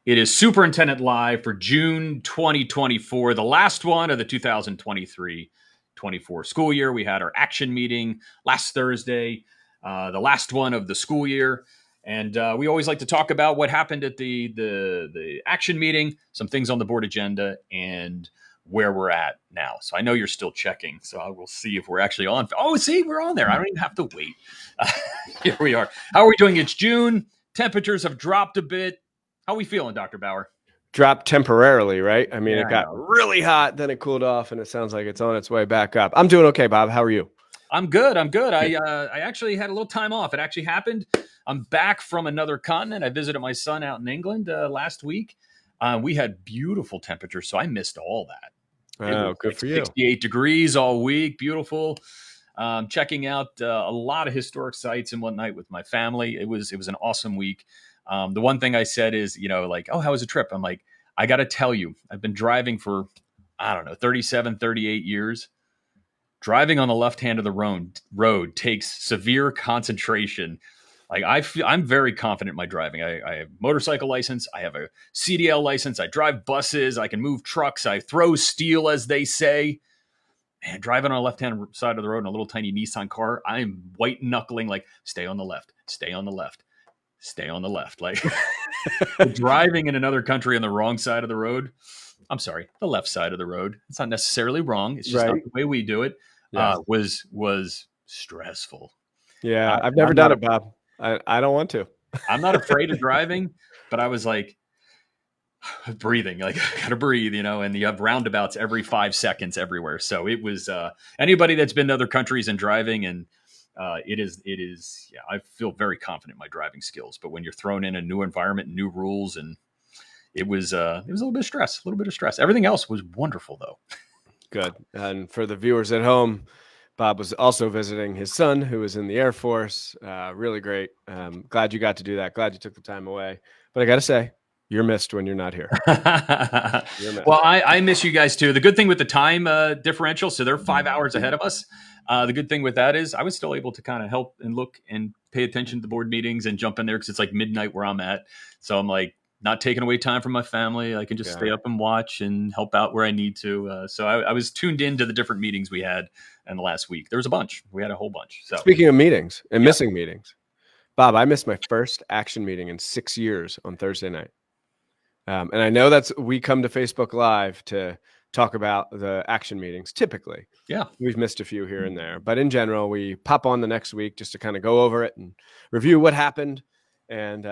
It is Superintendent Live for June 2024, the last one of the 2023-24 school year. We had our action meeting last Thursday, the last one of the school year. And we always like to talk about what happened at the action meeting, some things on the board agenda, and where we're at now. So I know you're still checking, so I will see if we're actually on. Oh, see, we're on there. I don't even have to wait. Here we are. How are we doing? It's June. Temperatures have dropped a bit. How are we feeling, Dr. Bauer? Dropped temporarily, right? I mean, Yeah, it got really hot, then it cooled off, and it sounds like it's on its way back up. I'm doing okay, Bob. How are you? I'm good. I actually had a little time off. It actually happened. I'm back from another continent. I visited my son out in England last week. We had beautiful temperatures, so I missed all that. Oh, good for you. 68 degrees all week. Beautiful. Checking out a lot of historic sites and whatnot with my family. It was an awesome week. The one thing I said is, oh, how was the trip? I'm like, I got to tell you, I've been driving for, 37, 38 years. Driving on the left hand of the road takes severe concentration. Like I'm very confident in my driving. I have a motorcycle license. I have a CDL license. I drive buses. I can move trucks. I throw steel, as they say. Man, driving on the left-hand side of the road in a little tiny Nissan car, I'm white knuckling, like, stay on the left, stay on the left, stay on the left. Like driving in another country on the wrong side of the road. I'm sorry, the left side of the road. It's not necessarily wrong. It's just not the way we do it. Yes. Was stressful. Yeah, I've never done it, Bob. I don't want to. I'm not afraid of driving, but I was like, breathing, like I gotta breathe, and you have roundabouts every 5 seconds everywhere. So it was anybody that's been to other countries and driving, and it is yeah, I feel very confident in my driving skills. But when you're thrown in a new environment, new rules, and it was a little bit of stress. Everything else was wonderful though. Good. And for the viewers at home, Bob was also visiting his son, who was in the Air Force. Really great. Glad you got to do that. Glad you took the time away. But I got to say, you're missed when you're not here. Well, I miss you guys too. The good thing with the time differential, so they're 5 hours ahead of us. The good thing with that is I was still able to kind of help and look and pay attention to the board meetings and jump in there because it's like midnight where I'm at. So I'm like not taking away time from my family. I can just stay up and watch and help out where I need to. So I was tuned into the different meetings we had in the last week. There was a bunch. We had a whole bunch. So speaking of meetings and missing meetings, Bob, I missed my first action meeting in 6 years on Thursday night. And I know we come to Facebook Live to talk about the action meetings. Typically, we've missed a few here and there, but in general, we pop on the next week just to kind of go over it and review what happened. And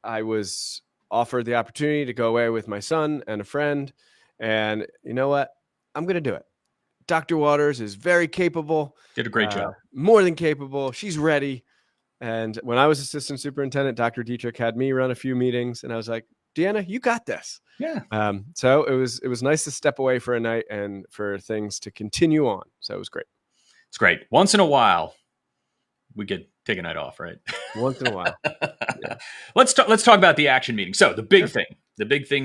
I was offered the opportunity to go away with my son and a friend. And you know what? I'm going to do it. Dr. Waters is very capable. Did a great job. More than capable. She's ready. And when I was assistant superintendent, Dr. Dietrich had me run a few meetings, and I was like, Deanna, you got this. Yeah. So it was nice to step away for a night and for things to continue on. So it was great. It's great. Once in a while, we could take a night off, right? Once in a while. Yeah. Let's talk about the action meeting. So the big thing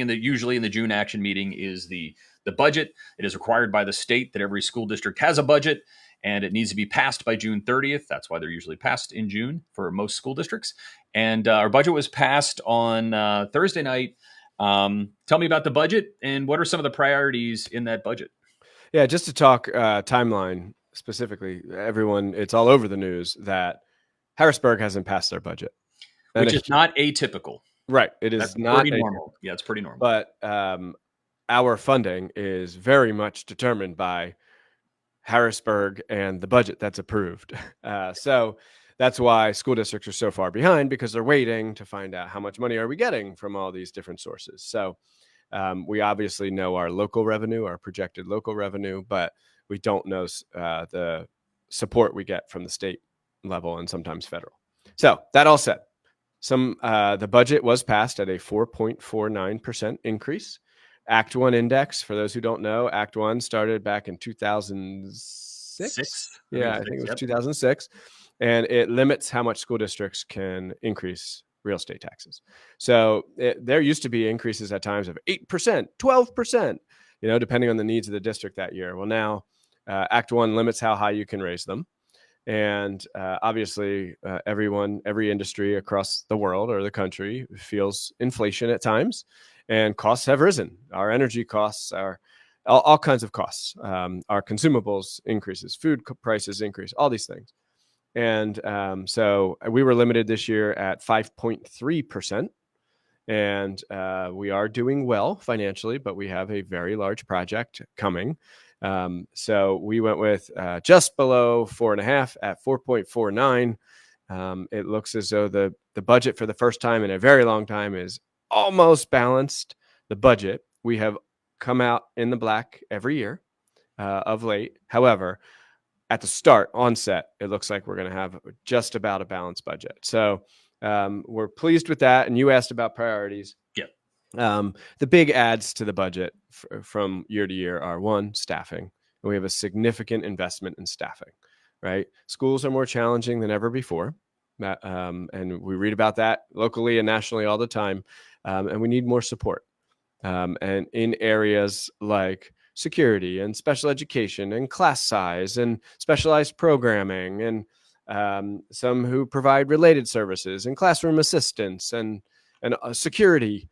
usually in the June action meeting is the budget. It is required by the state that every school district has a budget, and it needs to be passed by June 30th. That's why they're usually passed in June for most school districts. And our budget was passed on Thursday night. Tell me about the budget and what are some of the priorities in that budget? Yeah, just to talk timeline specifically, everyone, it's all over the news that Harrisburg hasn't passed their budget. Which is not atypical. Right. It is not pretty normal. Yeah, it's pretty normal. But our funding is very much determined by Harrisburg and the budget that's approved. So that's why school districts are so far behind, because they're waiting to find out how much money are we getting from all these different sources. So we obviously know our local revenue, our projected local revenue, but we don't know the support we get from the state level and sometimes federal. So that all said, the budget was passed at a 4.49% increase. Act 1 index, for those who don't know, Act 1 started back in 2006. Yeah, I think it was 2006. And it limits how much school districts can increase real estate taxes. So there used to be increases at times of 8%, 12%, depending on the needs of the district that year. Well, now Act 1 limits how high you can raise them. And obviously, every industry across the world or the country feels inflation at times, and costs have risen. Our energy costs, all kinds of costs, our consumables increases, food prices increase, all these things. And so we were limited this year at 5.3%. And we are doing well financially, but we have a very large project coming. So we went with just below 4.5 at 4.49. It looks as though the budget for the first time in a very long time is almost balanced. The budget, we have come out in the black every year of late. However, at the start, onset, it looks like we're going to have just about a balanced budget. So we're pleased with that. And you asked about priorities. Yeah. The big adds to the budget from year to year are, one, staffing. And we have a significant investment in staffing, right? Schools are more challenging than ever before. And we read about that locally and nationally all the time. And we need more support. And in areas like security and special education and class size and specialized programming, and some who provide related services and classroom assistants and security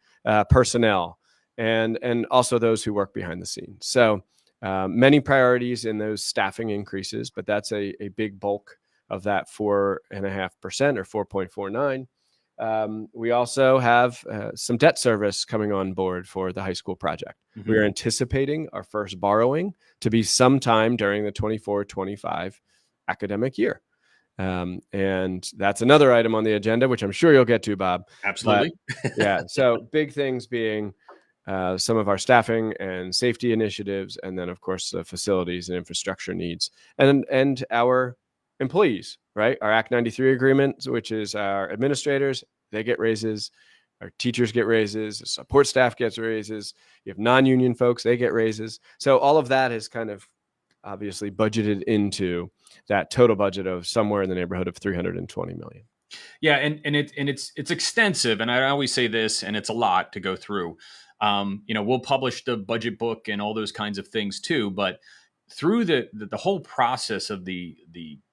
personnel, and also those who work behind the scenes. So many priorities in those staffing increases, but that's a big bulk of that 4.5% or 4.49. We also have some debt service coming on board for the high school project. Mm-hmm. We are anticipating our first borrowing to be sometime during the 24-25 academic year. And that's another item on the agenda, which I'm sure you'll get to, Bob. Absolutely. Yeah. So big things being some of our staffing and safety initiatives, and then, of course, the facilities and infrastructure needs, and our employees, right? Our Act 93 agreement, which is our administrators, they get raises. Our teachers get raises. The support staff gets raises. You have non-union folks, they get raises. So all of that is kind of obviously budgeted into that total budget of somewhere in the neighborhood of $320 million. Yeah, and it's extensive, and I always say this, and it's a lot to go through. We'll publish the budget book and all those kinds of things too, but through the whole process of the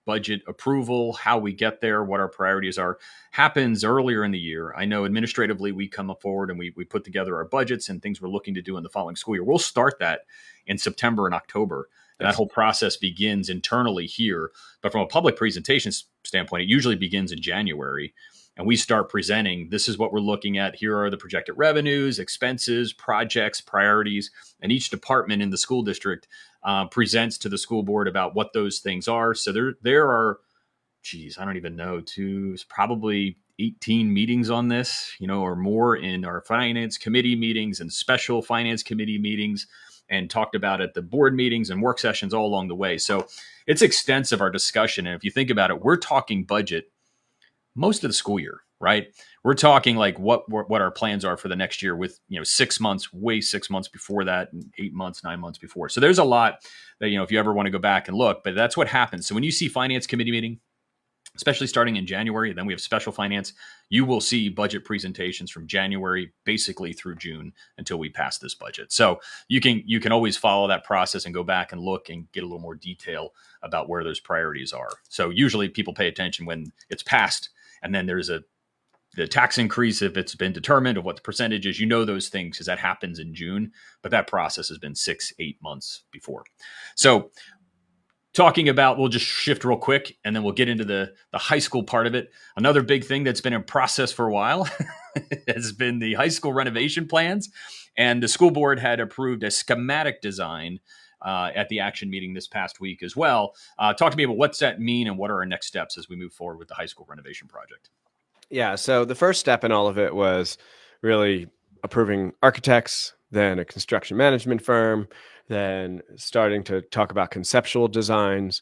budget approval, how we get there, what our priorities are, happens earlier in the year. I know administratively we come forward and we put together our budgets and things we're looking to do in the following school year. We'll start that in September and October. And that whole process begins internally here. But from a public presentation standpoint, it usually begins in January. And we start presenting, this is what we're looking at. Here are the projected revenues, expenses, projects, priorities. And each department in the school district presents to the school board about what those things are. So there are, I don't even know, probably 18 meetings on this, or more in our finance committee meetings and special finance committee meetings, and talked about at the board meetings and work sessions all along the way. So it's extensive, our discussion. And if you think about it, we're talking budget most of the school year, right? We're talking like what our plans are for the next year with, 6 months, 6 months before that, and 8 months, 9 months before. So there's a lot that, if you ever want to go back and look, but that's what happens. So when you see finance committee meeting, especially starting in January, then we have special finance, you will see budget presentations from January basically through June until we pass this budget. So you can always follow that process and go back and look and get a little more detail about where those priorities are. So usually people pay attention when it's passed, and then there's the tax increase, if it's been determined, of what the percentage is, those things because that happens in June, but that process has been 6-8 months before. So talking about, we'll just shift real quick and then we'll get into the high school part of it. Another big thing that's been in process for a while has been the high school renovation plans. And the school board had approved a schematic design at the action meeting this past week as well. Talk to me about what's that mean and what are our next steps as we move forward with the high school renovation project. Yeah, so the first step in all of it was really approving architects, then a construction management firm, then starting to talk about conceptual designs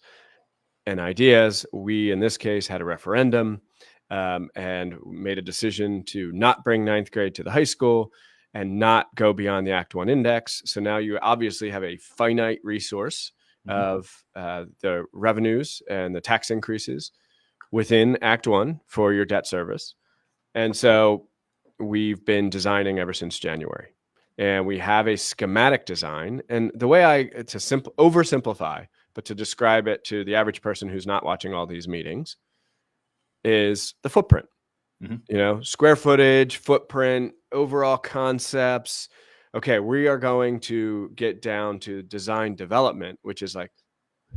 and ideas. We, in this case, had a referendum and made a decision to not bring ninth grade to the high school and not go beyond the Act 1 index. So now you obviously have a finite resource of the revenues and the tax increases within Act 1 for your debt service. And so we've been designing ever since January. And we have a schematic design. And the way to oversimplify, but to describe it to the average person who's not watching all these meetings, is the footprint. Mm-hmm. Square footage, footprint, overall concepts. Okay, we are going to get down to design development, which is like,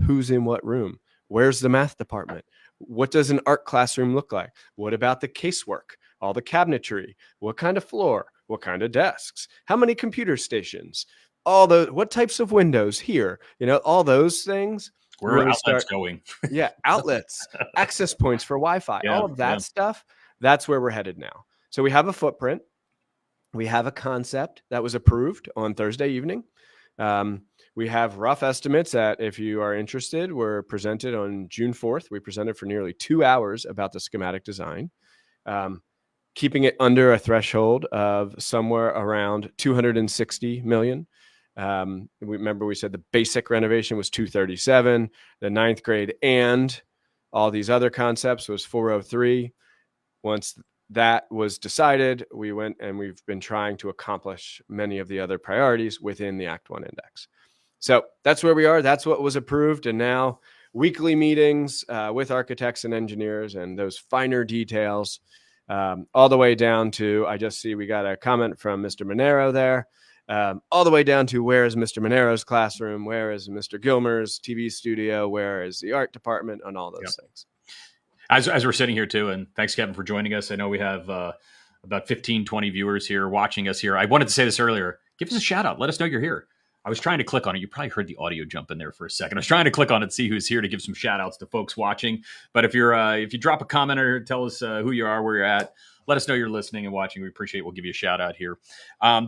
who's in what room? Where's the math department? What does an art classroom look like? What about the casework? All the cabinetry? What kind of floor? What kind of desks? How many computer stations? What types of windows here? All those things Where are really outlets start. going? Yeah, outlets, access points for Wi-Fi, Yeah, all of yeah. that stuff. That's where we're headed now. So we have a footprint. We have a concept that was approved on Thursday evening. We have rough estimates that, if you are interested, were presented on June 4th. We presented for nearly 2 hours about the schematic design, keeping it under a threshold of somewhere around 260 million. We said the basic renovation was 237, the ninth grade and all these other concepts was 403. Once that was decided, we went and we've been trying to accomplish many of the other priorities within the Act 1 index. So that's where we are. That's what was approved. And now weekly meetings with architects and engineers and those finer details, all the way down to, I just see we got a comment from Mr. Monero there, all the way down to, where is Mr. Monero's classroom? Where is Mr. Gilmer's TV studio? Where is the art department? And all those things. As we're sitting here too, and thanks, Kevin, for joining us. I know we have about 15, 20 viewers here watching us here. I wanted to say this earlier. Give us a shout out. Let us know you're here. I was trying to click on it. You probably heard the audio jump in there for a second. I was trying to click on it, see who's here, to give some shout outs to folks watching. But if you drop a comment or tell us who you are, where you're at, let us know you're listening and watching. We appreciate it. We'll give you a shout out here.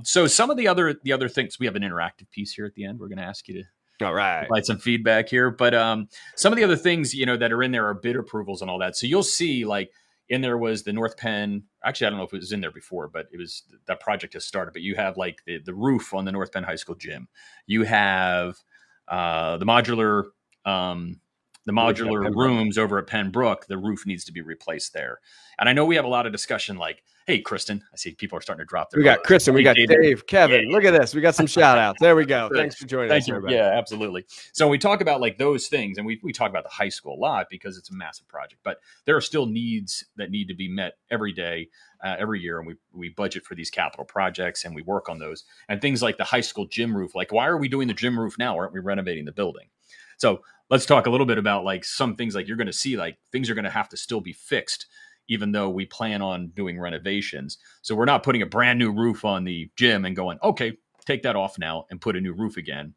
So some of the other things, we have an interactive piece here at the end. We're going to ask you to all right, provide some feedback here. But some of the other things, that are in there are bid approvals and all that. So you'll see, like, in there was the North Penn. Actually, I don't know if it was in there before, but that project has started. But you have like the roof on the North Penn High School gym. You have the modular rooms over at Pembroke. The roof needs to be replaced there. And I know we have a lot of discussion, like, hey, Kristen, I see people are starting to drop their. We got Kristen, we got Dave, Kevin. Yeah. Look at this. We got some shout outs. There we go. Thanks for joining us. Thank you. Everybody. Yeah, absolutely. So we talk about like those things, and we talk about the high school a lot because it's a massive project, but there are still needs that need to be met every day, every year. And we budget for these capital projects and we work on those, and things like the high school gym roof. Like, why are we doing the gym roof now? Aren't we renovating the building? So let's talk a little bit about like some things, like you're going to see, like things are going to have to still be fixed, even though we plan on doing renovations. So we're not putting a brand new roof on the gym and going, okay, take that off now and put a new roof again.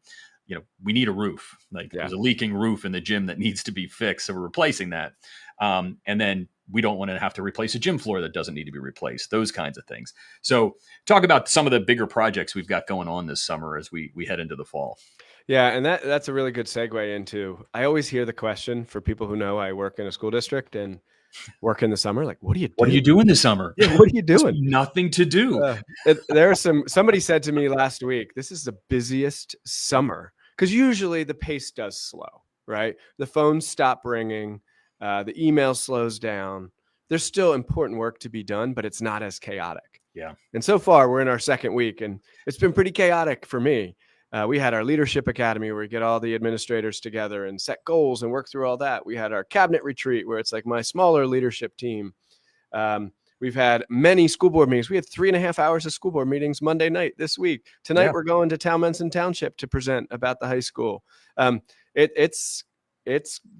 We need a roof. There's a leaking roof in the gym that needs to be fixed. So we're replacing that. And then we don't want to have to replace a gym floor that doesn't need to be replaced, those kinds of things. So talk about some of the bigger projects we've got going on this summer as we head into the fall. Yeah, and that's a really good segue into, I always hear the question, for people who know I work in a school district and work in the summer, like, what do you do? What are you doing this summer? Yeah, what are you doing? Nothing to do. Somebody said to me last week, this is the busiest summer, because usually the pace does slow, right? The phones stop ringing, the email slows down. There's still important work to be done, but it's not as chaotic. Yeah. And so far, we're in our second week, and it's been pretty chaotic for me. We had our leadership academy where we get all the administrators together and set goals and work through all that. We had our cabinet retreat where it's like my smaller leadership team. We've had many school board meetings. We had 3.5 hours of school board meetings Monday night this week. Tonight, We're going to Talmenson Township to present about the high school. It's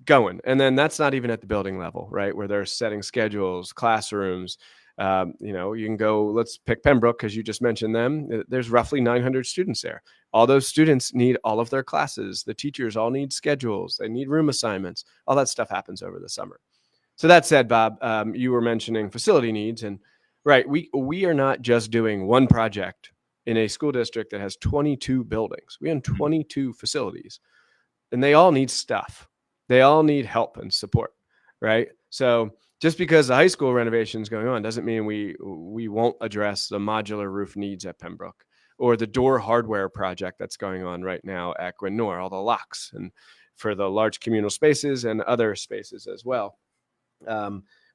going. And then that's not even at the building level, right? Where they're setting schedules, classrooms. You can go, let's pick Pembroke because you just mentioned them. There's roughly 900 students there. All those students need all of their classes. The teachers all need schedules. They need room assignments. All that stuff happens over the summer. So that said, Bob, you were mentioning facility needs, and right, we are not just doing one project in a school district that has 22 buildings. We own 22 facilities, and they all need stuff. They all need help and support, right? So just because the high school renovation is going on doesn't mean we won't address the modular roof needs at Pembroke, or the door hardware project that's going on right now at Gwen-Nor, all the locks and for the large communal spaces and other spaces as well.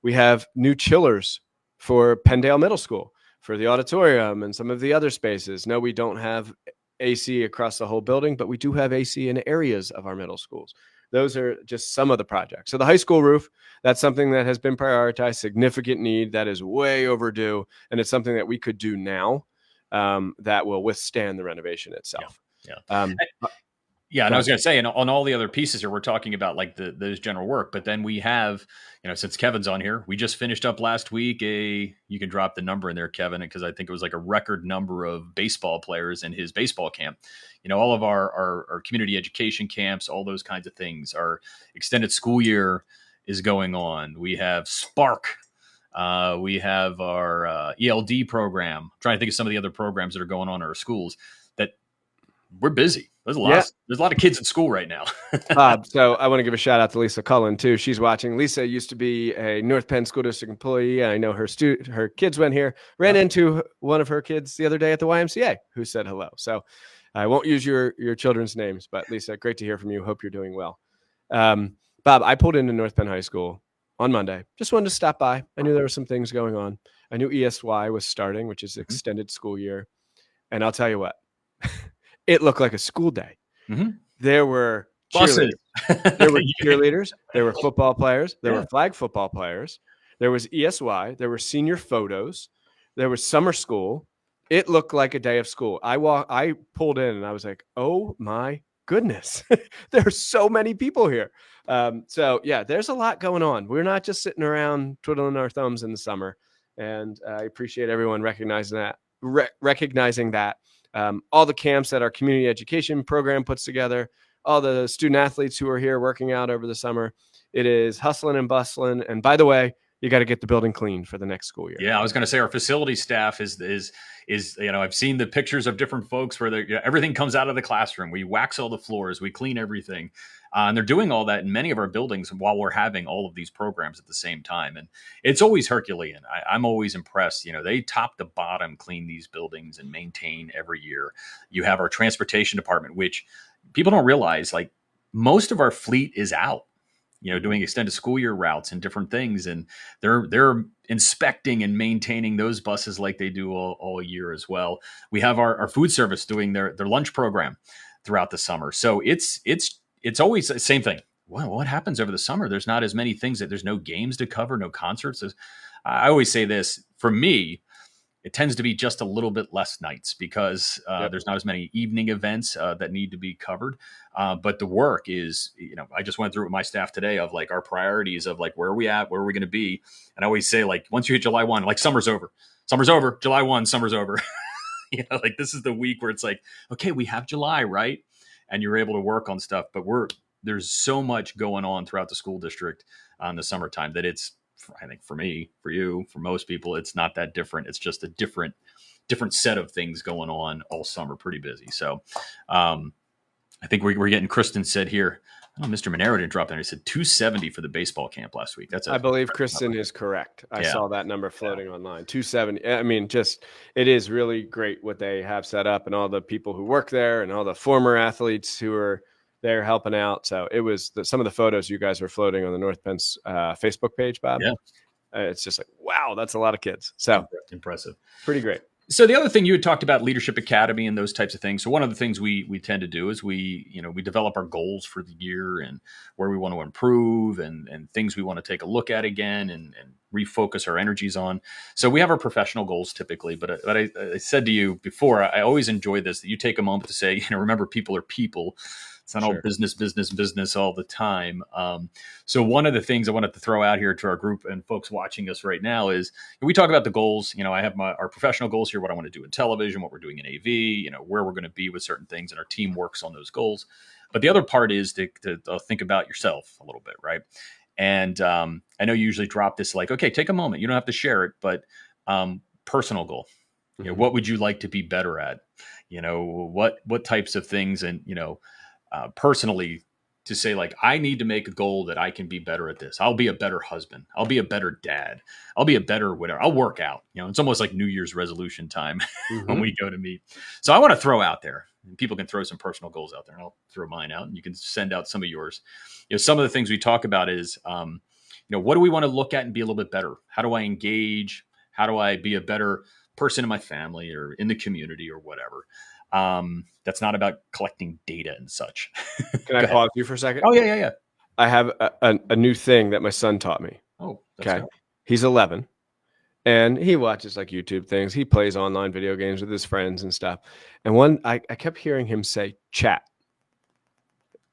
We have new chillers for Penndale Middle School, for the auditorium and some of the other spaces. No, we don't have AC across the whole building, but we do have AC in areas of our middle schools. Those are just some of the projects. So the high school roof, that's something that has been prioritized, significant need that is way overdue, and it's something that we could do now that will withstand the renovation Yeah. itself. Yeah. Um, Yeah, and Go I ahead. was going to say, and on all the other pieces here, we're talking about like those general work, but then we have, since Kevin's on here, we just finished up last week. You can drop the number in there, Kevin, because I think it was like a record number of baseball players in his baseball camp. All of our community education camps, all those kinds of things. Our extended school year is going on. We have Spark. We have our ELD program. I'm trying to think of some of the other programs that are going on in our schools. That we're busy. Yeah. There's a lot of kids in school right now. So I want to give a shout out to Lisa Cullen too. She's watching. Lisa used to be a North Penn School District employee, and I know her kids went here. Ran into one of her kids the other day at the YMCA who said hello. So I won't use your children's names, but Lisa, great to hear from you. Hope you're doing well. Bob, I pulled into North Penn High School on Monday. Just wanted to stop by. I knew there were some things going on. I knew ESY was starting, which is extended school year, and I'll tell you what, it looked like a school day. Mm-hmm. There were buses. There were cheerleaders. There were football players. There were flag football players. There was ESY. There were senior photos. There was summer school. It looked like a day of school. I pulled in and I was like, oh my goodness, there's so many people here. So yeah, there's a lot going on. We're not just sitting around twiddling our thumbs in the summer. And I appreciate everyone recognizing that. All the camps that our community education program puts together, all the student athletes who are here working out over the summer. It is hustling and bustling. And by the way, you got to get the building clean for the next school year. Yeah, I was going to say our facility staff is I've seen the pictures of different folks where everything comes out of the classroom. We wax all the floors, we clean everything, and they're doing all that in many of our buildings while we're having all of these programs at the same time. And it's always Herculean. I'm always impressed. They top to bottom clean these buildings and maintain every year. You have our transportation department, which people don't realize, like most of our fleet is out, doing extended school year routes and different things. And they're inspecting and maintaining those buses like they do all year as well. We have our food service doing their lunch program throughout the summer. So it's always the same thing. Well, what happens over the summer? There's not as many things there's no games to cover, no concerts. I always say this, for me, it tends to be just a little bit less nights because there's not as many evening events that need to be covered. But the work is, I just went through it with my staff today of like our priorities of like, where are we at? Where are we going to be? And I always say, like, once you hit July 1, like summer's over, July 1, summer's over. Like this is the week where it's like, okay, we have July, right? And you're able to work on stuff, but there's so much going on throughout the school district in the summertime that I think for me, for you, for most people, it's not that different. It's just a different set of things going on all summer, pretty busy. So I think we're getting, Kristen said here, Mr. Monero didn't drop in. He said 270 for the baseball camp last week. I believe Kristen is correct. I saw that number floating online. 270. I mean, it is really great what they have set up and all the people who work there and all the former athletes who are there helping out. So it was some of the photos you guys were floating on the North Penn's Facebook page, Bob. Yeah. It's just like, wow, that's a lot of kids. So impressive. Pretty great. So the other thing you had talked about, Leadership Academy and those types of things. So one of the things we tend to do is we develop our goals for the year and where we want to improve and things we want to take a look at again and refocus our energies on. So we have our professional goals typically, but I said to you before, I always enjoy this, that you take a moment to say, remember, people are people. It's not all business all the time. So one of the things I wanted to throw out here to our group and folks watching us right now is we talk about the goals. I have our professional goals here, what I want to do in television, what we're doing in AV, where we're going to be with certain things, and our team works on those goals. But the other part is to think about yourself a little bit, right? And I know you usually drop this like, okay, take a moment. You don't have to share it, but personal goal. What would you like to be better at? What types of things, and personally, to say like, I need to make a goal that I can be better at this. I'll be a better husband. I'll be a better dad. I'll be a better whatever. I'll work out. It's almost like New Year's resolution time when we go to meet. So I want to throw out there, and people can throw some personal goals out there, and I'll throw mine out, and you can send out some of yours. Some of the things we talk about is, what do we want to look at and be a little bit better? How do I engage? How do I be a better person in my family or in the community or whatever. That's not about collecting data and such. Can I Go ahead. pause you for a second? Oh, yeah. I have a new thing that my son taught me. Oh, let's Okay. go. He's 11 and he watches like YouTube things. He plays online video games with his friends and stuff. And I kept hearing him say chat.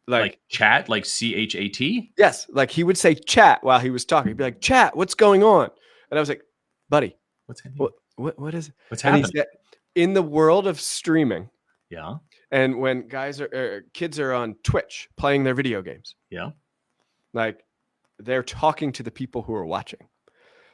Like chat, like CHAT? Yes, like he would say chat while he was talking. He'd be like, chat, what's going on? And I was like, buddy, What's happening? what is it? What's And he happening? said, in the world of streaming, Yeah. and when kids are on Twitch playing their video games, Yeah. like they're talking to the people who are watching.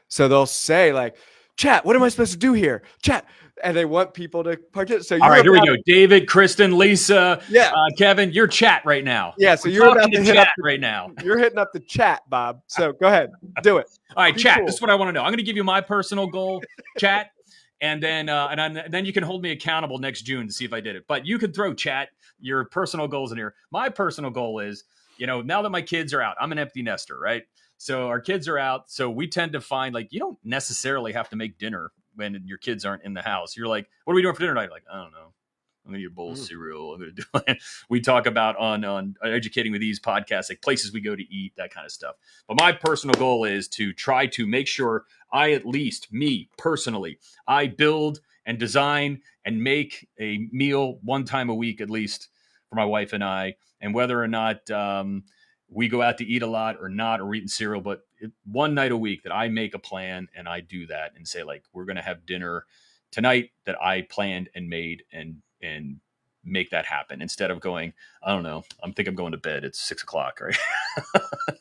So they'll say like, chat, what am I supposed to do here? Chat. And they want people to participate. So all right, here we go. David, Kristen, Lisa, yeah, Kevin, you're chat right now. yeah. So We're you're about talking to to hit chat up right now. You're hitting up the chat, Bob. So go ahead, do it. All right, Be chat. cool. This is what I want to know. I'm going to give you my personal goal, chat, and then then you can hold me accountable next June to see if I did it. But you can throw chat your personal goals in here. My personal goal is, now that my kids are out, I'm an empty nester, right? So our kids are out. So we tend to find like you don't necessarily have to make dinner when your kids aren't in the house. You're like, what are we doing for dinner tonight? Like, I don't know. I'm gonna eat a bowl of cereal. I'm gonna do it. We talk about on Educating with Ease podcast, like places we go to eat, that kind of stuff. But my personal goal is to try to make sure me personally, I build and design and make a meal one time a week at least for my wife and I. And whether or not we go out to eat a lot or not, or we're eating cereal, but one night a week that I make a plan and I do that and say like, we're going to have dinner tonight that I planned and made and make that happen instead of going, I don't know, I'm going to bed. It's 6:00, right?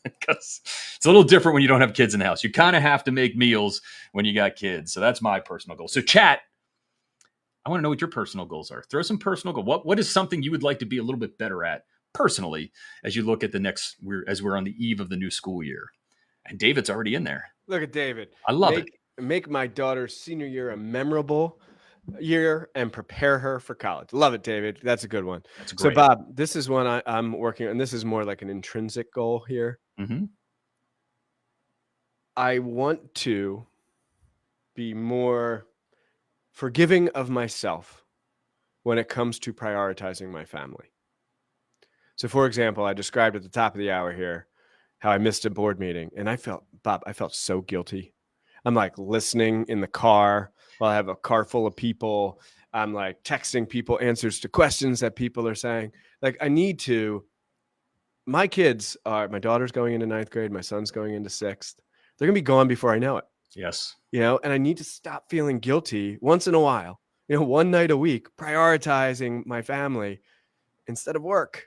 Because it's a little different when you don't have kids in the house. You kind of have to make meals when you got kids. So that's my personal goal. So chat, I want to know what your personal goals are. Throw some personal goal. What is something you would like to be a little bit better at personally as you look at as we're on the eve of the new school year? And David's already in there. Look at David. I love it. Make my daughter's senior year a memorable year and prepare her for college. Love it, David. That's a good one. That's great. So, Bob, this is one I'm working on. This is more like an intrinsic goal here. Mm-hmm. I want to be more forgiving of myself when it comes to prioritizing my family. So, for example, I described at the top of the hour here how I missed a board meeting, and I felt so guilty. I'm like listening in the car while I have a car full of people. I'm like texting people answers to questions that people are saying. Like my daughter's going into 9th grade. My son's going into 6th. They're going to be gone before I know it. Yes. And I need to stop feeling guilty once in a while, one night a week, prioritizing my family instead of work.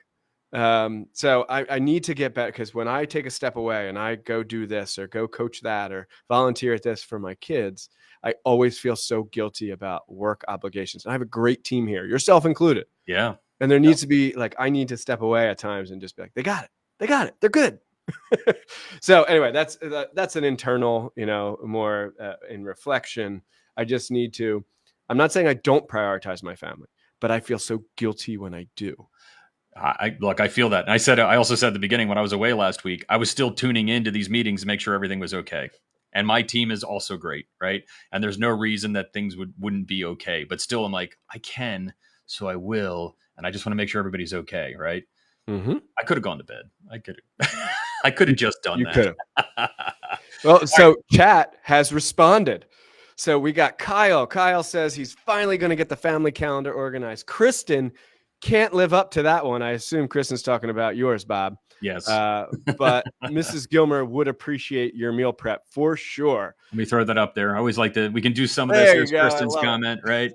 So I need to get better, because when I take a step away and I go do this or go coach that or volunteer at this for my kids, I always feel so guilty about work obligations. And I have a great team here, yourself included. Yeah. And there needs to be like, I need to step away at times and just be like, they got it. They're good. So anyway, that's an internal, more in reflection. I just need to, I'm not saying I don't prioritize my family, but I feel so guilty when I do. I feel that. And I also said at the beginning when I was away last week, I was still tuning into these meetings to make sure everything was okay. And my team is also great, right? And there's no reason that things wouldn't be okay. But still, I'm like, I can, so I will. And I just want to make sure everybody's okay, right? Mm-hmm. I could have gone to bed. I could have just done that. You could have. Well, so chat has responded. So we got Kyle. Kyle says he's finally going to get the family calendar organized. Kristen can't live up to that one. I assume Kristen's talking about yours, Bob. Yes. But Mrs. Gilmer would appreciate your meal prep for sure. Let me throw that up there. I always like we can do some of this. Here's Kristen's comment, right?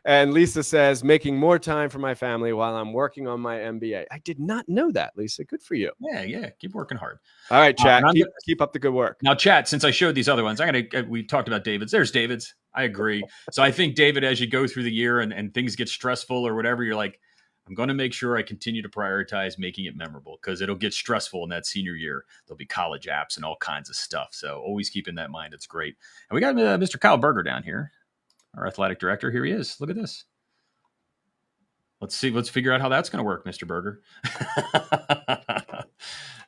And Lisa says, making more time for my family while I'm working on my MBA. I did not know that, Lisa. Good for you. Yeah. Keep working hard. All right, chat. Keep up the good work. Now, chat, since I showed these other ones, we talked about David's. There's David's. I agree. So I think, David, as you go through the year and things get stressful or whatever, you're like, I'm going to make sure I continue to prioritize making it memorable, because it'll get stressful in that senior year. There'll be college apps and all kinds of stuff. So always keep in that mind. It's great. And we got Mr. Kyle Berger down here, our athletic director. Here he is. Look at this. Let's figure out how that's going to work, Mr. Berger.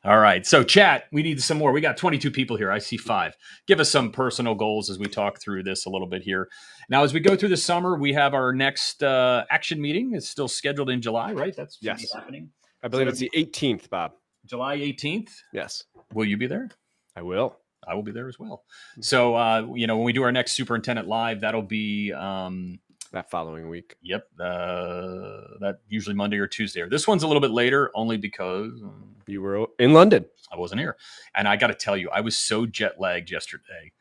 All right. So, chat, we need some more. We got 22 people here. I see 5. Give us some personal goals as we talk through this a little bit here. Now, as we go through the summer, we have our next action meeting. It's still scheduled in July, right? That's Yes. happening. I believe it's the 18th, Bob. July 18th. Yes. Will you be there? I will. I will be there as well. So, when we do our next Superintendent Live, that'll be that following week. Yep. That usually Monday or Tuesday. This one's a little bit later only because you were in London. I wasn't here. And I got to tell you, I was so jet lagged yesterday.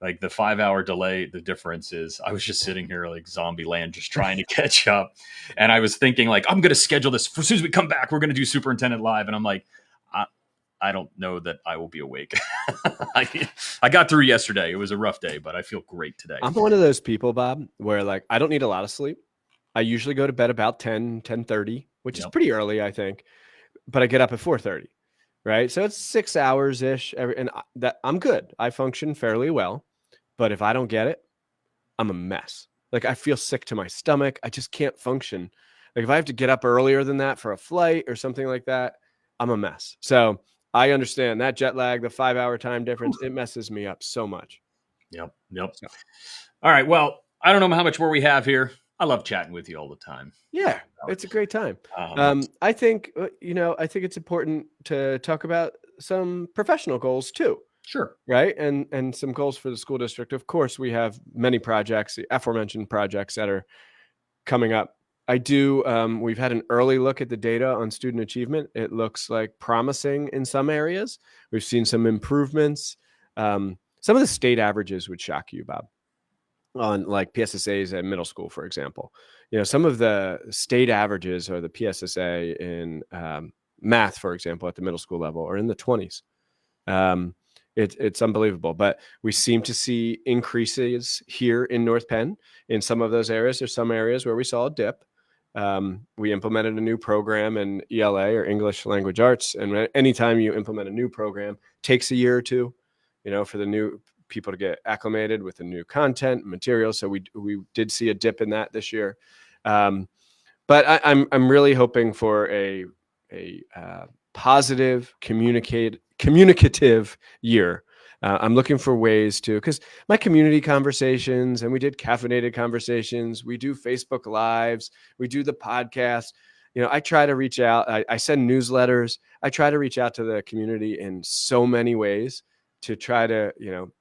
Like the 5-hour delay, the difference is I was just sitting here like zombie land, just trying to catch up. And I was thinking like, I'm going to schedule this. As soon as we come back, we're going to do Superintendent Live. And I'm like, I don't know that I will be awake. I got through yesterday. It was a rough day, but I feel great today. I'm one of those people, Bob, where like I don't need a lot of sleep. I usually go to bed about 10:30, which is pretty early, I think. But I get up at 4:30, right? So it's 6 hours ish. And that I'm good. I function fairly well. But if I don't get it, I'm a mess. Like I feel sick to my stomach. I just can't function. Like if I have to get up earlier than that for a flight or something like that, I'm a mess. So I understand that jet lag, the 5-hour time difference, it messes me up so much. Yep. So. All right. Well, I don't know how much more we have here. I love chatting with you all the time. Yeah, it's a great time. I think, I think it's important to talk about some professional goals too. Sure. Right. And some goals for the school district. Of course, we have many projects, the aforementioned projects that are coming up. We've had an early look at the data on student achievement. It looks like promising in some areas. We've seen some improvements. Some of the state averages would shock you, Bob, on like PSSAs at middle school, for example. Some of the state averages or the PSSA in math, for example, at the middle school level are in the 20s. It's unbelievable, but we seem to see increases here in North Penn in some of those areas. There's some areas where we saw a dip. We implemented a new program in ELA or English Language Arts. And anytime you implement a new program, it takes a year or two, for the new people to get acclimated with the new content material. So we did see a dip in that this year. But I'm really hoping for a positive, communicative year. I'm looking for ways to, because my community conversations, and we did caffeinated conversations, we do Facebook Lives, we do the podcast. I try to reach out. I send newsletters. I try to reach out to the community in so many ways to try to,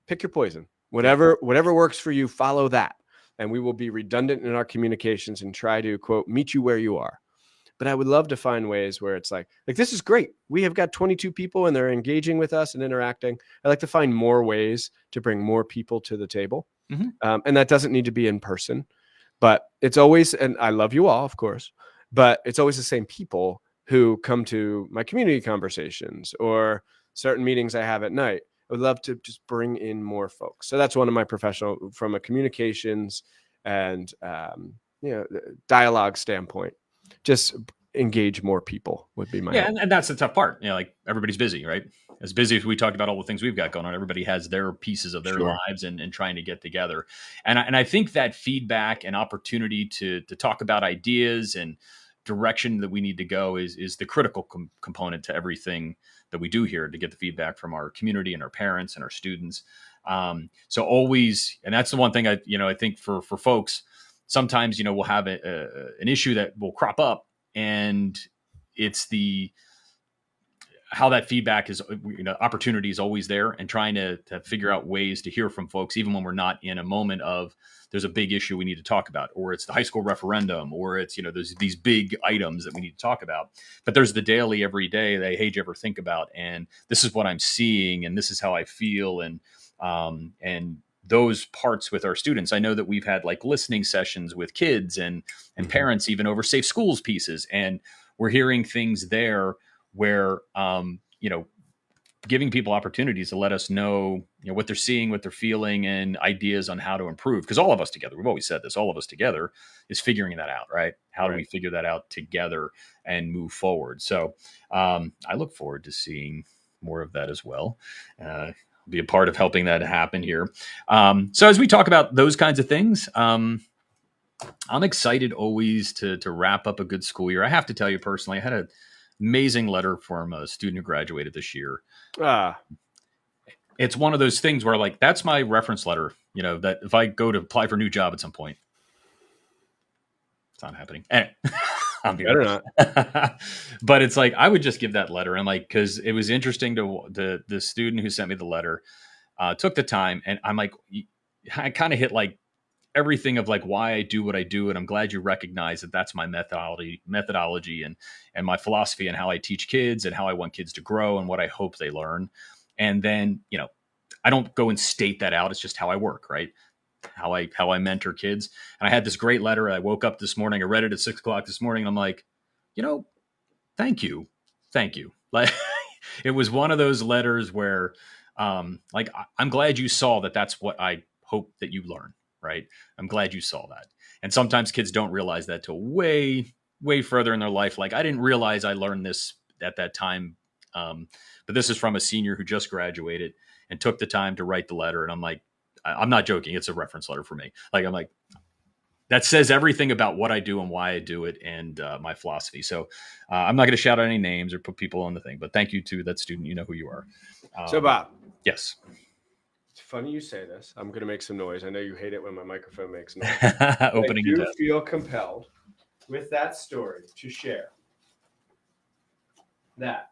pick your poison. Whatever works for you, follow that. And we will be redundant in our communications and try to, quote, meet you where you are. But I would love to find ways where it's like this is great. We have got 22 people and they're engaging with us and interacting. I like to find more ways to bring more people to the table. Mm-hmm. And that doesn't need to be in person, but it's always, and I love you all, of course, but it's always the same people who come to my community conversations or certain meetings I have at night. I would love to just bring in more folks. So that's one of my professional, from a communications and, dialogue standpoint. Just engage more people would be my and that's the tough part. Like everybody's busy, right? As busy as we talked about all the things we've got going on, everybody has their pieces of their lives and trying to get together. And I think that feedback and opportunity to talk about ideas and direction that we need to go is the critical component to everything that we do here, to get the feedback from our community and our parents and our students. So always, and that's the one thing I think for folks, sometimes, we'll have an issue that will crop up, and it's how that feedback is, opportunity is always there, and trying to figure out ways to hear from folks, even when we're not in a moment of there's a big issue we need to talk about, or it's the high school referendum, or it's, there's these big items that we need to talk about. But there's the daily, every day that, hey, did you ever think about, and this is what I'm seeing, and this is how I feel, and those parts with our students. I know that we've had like listening sessions with kids and parents, even over safe schools pieces. And we're hearing things there where, giving people opportunities to let us know, what they're seeing, what they're feeling, and ideas on how to improve. Because all of us together, we've always said this, all of us together is figuring that out, right? How do we figure that out together and move forward? So I look forward to seeing more of that as well. Be a part of helping that happen here. So as we talk about those kinds of things, I'm excited always to wrap up a good school year. I have to tell you personally, I had Amazing letter from a student who graduated this year. Ah, It's one of those things where like that's my reference letter. You know, that if I go to apply for a new job at some point, it's not happening. Anyway, I'm better here. not. But it's like I would just give that letter, and like because it was interesting to the student who sent me the letter took the time, and I'm like, I kind of hit like everything of like why I do what I do, and I'm glad you recognize that that's my methodology, and my philosophy, and how I teach kids, and how I want kids to grow, and what I hope they learn. And then I don't go and state that out. It's just how I work, right? How I mentor kids. And I had this great letter. I woke up this morning. I read it at 6 o'clock this morning. And I'm like, thank you. Like it was one of those letters where, like, I'm glad you saw that. That's what I hope that you learn, right? I'm glad you saw that. And sometimes kids don't realize that till way, way further in their life. Like I didn't realize I learned this at that time. But this is from a senior who just graduated and took the time to write the letter. And I'm like, I'm not joking. It's a reference letter for me. Like, I'm like, that says everything about what I do and why I do it, and my philosophy. So I'm not going to shout out any names or put people on the thing, but thank you to that student. You know who you are. So Bob. Yes. It's funny you say this. I'm going to make some noise. I know you hate it when my microphone makes noise. Opening I do feel compelled with that story to share that.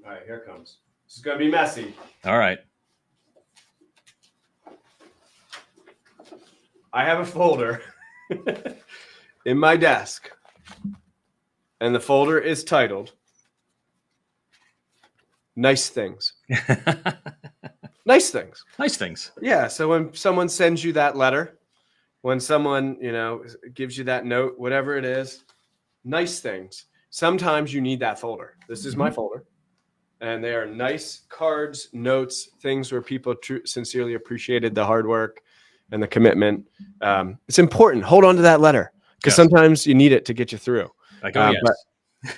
All right, here it comes. This is going to be messy. All right. I have a folder in my desk, and the folder is titled Nice Things. Nice Things. Nice things. Yeah, so when someone sends you that letter, when someone, gives you that note, whatever it is, nice things. Sometimes you need that folder. This is my folder. And they are nice cards, notes, things where people sincerely appreciated the hard work and the commitment. It's important. Hold on to that letter because sometimes you need it to get you through. Like, yes.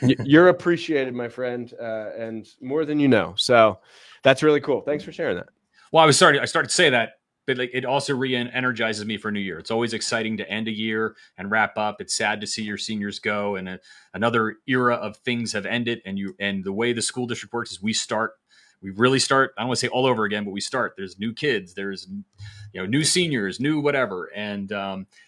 But you're appreciated, my friend, and more than you know. So that's really cool. Thanks for sharing that. Well, I started to say that, but like it also re-energizes me for New Year. It's always exciting to end a year and wrap up. It's sad to see your seniors go, and another era of things have ended. And the way the school district works is we really start. I don't want to say all over again, but we start. There's new kids. There's new seniors, new whatever. And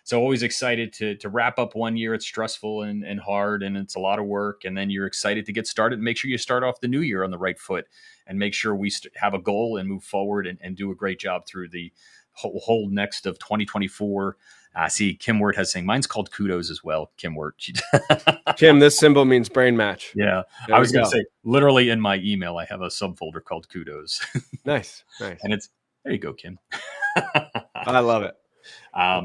so always excited to wrap up one year. It's stressful and hard, and it's a lot of work. And then you're excited to get started and make sure you start off the new year on the right foot, and make sure we have a goal and move forward and do a great job through the whole next of 2024. See, Kim Wirt has saying mine's called kudos as well. Kim Wirt. Kim, this symbol means brain match. Yeah. I was going to say, literally in my email, I have a subfolder called kudos. Nice. And there you go, Kim. I love it.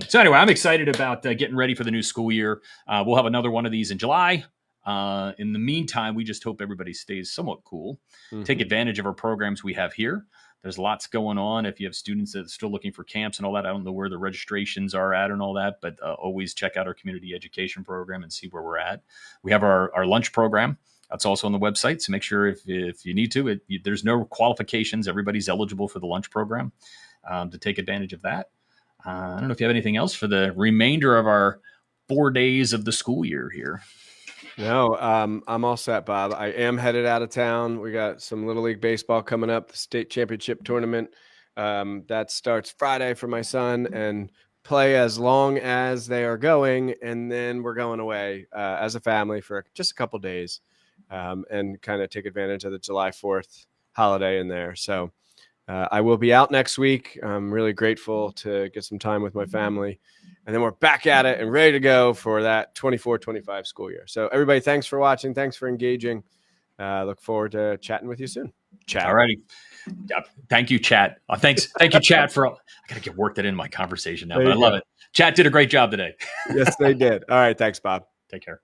So anyway, I'm excited about getting ready for the new school year. We'll have another one of these in July. In the meantime, we just hope everybody stays somewhat cool. Mm-hmm. Take advantage of our programs we have here. There's lots going on. If you have students that are still looking for camps and all that, I don't know where the registrations are at and all that, but always check out our community education program and see where we're at. We have our lunch program. That's also on the website. So make sure if you need to, there's no qualifications. Everybody's eligible for the lunch program to take advantage of that. I don't know if you have anything else for the remainder of our 4 days of the school year here. No, I'm all set, Bob. I am headed out of town. We got some Little League baseball coming up, the state championship tournament. That starts Friday for my son, and play as long as they are going. And then we're going away as a family for just a couple days and kind of take advantage of the July 4th holiday in there. So I will be out next week. I'm really grateful to get some time with my family. And then we're back at it and ready to go for that 24-25 school year. So everybody, thanks for watching. Thanks for engaging. Look forward to chatting with you soon. Chat. All righty. Thank you, chat. Thank you, chat, for I got to get work that in my conversation now, but I love it. Chat did a great job today. Yes, they did. All right. Thanks, Bob. Take care.